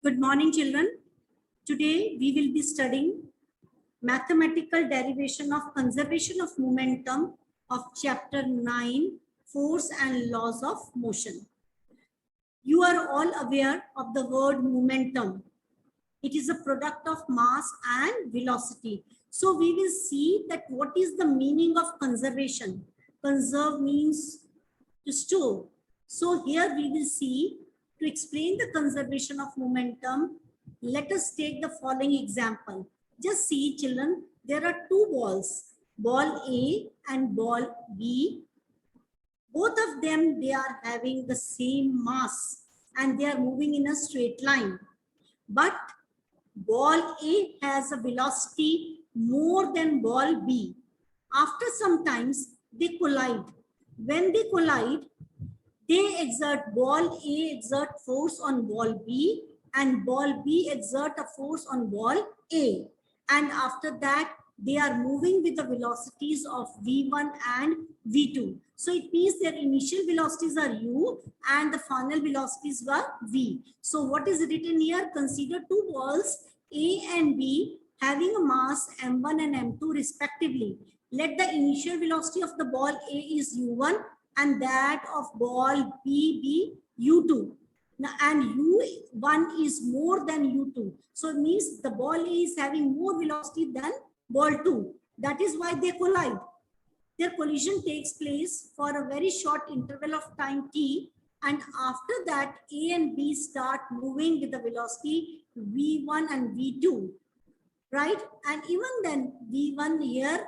Good morning, children. Today we will be studying mathematical derivation of conservation of momentum of chapter 9, force and laws of motion. You are all aware of the word momentum. It is a product of mass and velocity. So we will see that what is the meaning of conservation. Conserve means to store. So here we will see, to explain the conservation of momentum, let us take the following example. Just see, children, there are two balls, ball A and ball B. Both of them, they are having the same mass and they are moving in a straight line. But ball A has a velocity more than ball B. After some times, they collide. When they collide, ball A exert force on ball B and ball B exert a force on ball A. And after that, they are moving with the velocities of V1 and V2. So it means their initial velocities are U and the final velocities were V. So what is written here? Consider two balls A and B having a mass M1 and M2 respectively. Let the initial velocity of the ball A is U1 and that of ball B be U2. Now, and U1 is more than U2. So it means the ball A is having more velocity than ball 2. That is why they collide. Their collision takes place for a very short interval of time t, and after that A and B start moving with the velocity V1 and V2, right? And even then V1 here,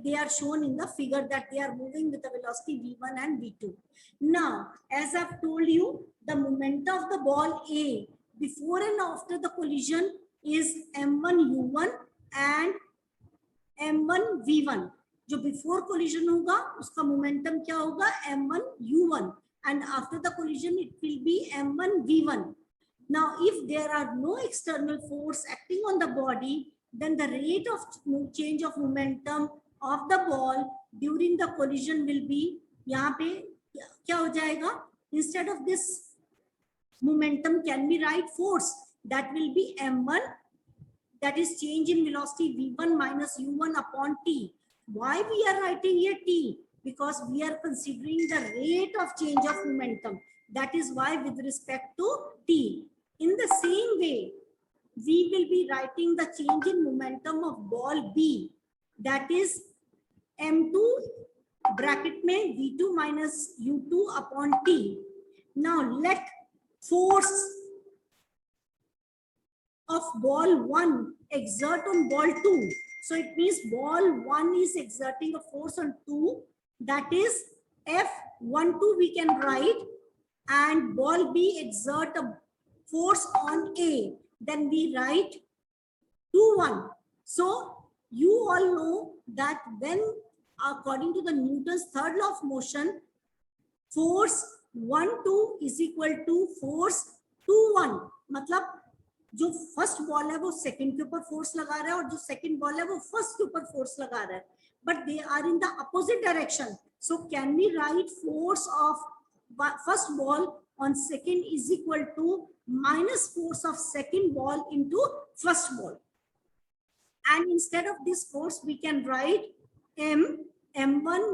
they are shown in the figure that they are moving with the velocity V1 and V2. Now, as I've told you, the momentum of the ball A before and after the collision is M1 U1 and M1 V1. जो before collision होगा उसका momentum क्या होगा? M1 U1, and after the collision it will be M1 V1. Now, if there are no external force acting on the body, then the rate of change of momentum of the ball during the collision will be, यहाँ पे क्या हो जाएगा? Instead of this momentum, can we write force? That will be M1, that is change in velocity V1 minus U1 upon T. Why we are writing here T? Because we are considering the rate of change of momentum. That is why with respect to T. In the same way, we will be writing the change in momentum of ball B. That is M2 bracket में V2 minus U2 upon T. Now let force of ball 1 exert on ball 2. So it means ball 1 is exerting a force on 2. That is F12 we can write, and ball B exert a force on A. Then we write 2-1. So you all know that when, according to the Newton's third law of motion, force 1-2 is equal to force 2-1. मतलब जो first ball है वो second के ऊपर force लगा रहा है और जो सेकंड बॉल है वो फर्स्ट के ऊपर फोर्स लगा रहा है, but they are in the opposite direction. So can we write force of first ball on second is equal to minus force of second ball into first ball, and instead of this force we can write M1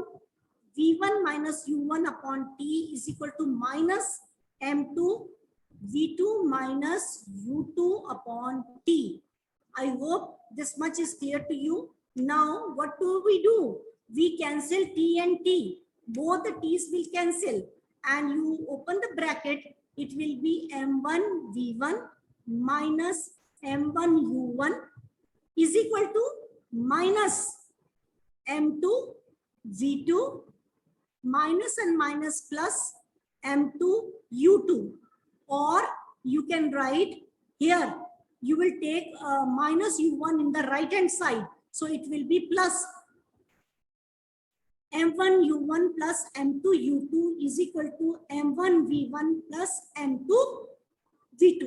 V1 minus U1 upon T is equal to minus M2 V2 minus U2 upon T. I hope this much is clear to you. Now what do? We cancel T and T. Both the T's will cancel. And you open the bracket, it will be M1 V1 minus M1 U1 is equal to minus M2 V2 minus and minus plus M2 U2. Or you can write here, you will take minus U1 in the right hand side. So it will be plus M1 U1 plus M2 U2 is equal to M1 V1 plus M2 V2.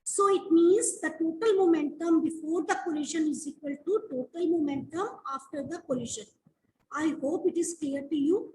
So it means the total momentum before the collision is equal to total momentum after the collision. I hope it is clear to you.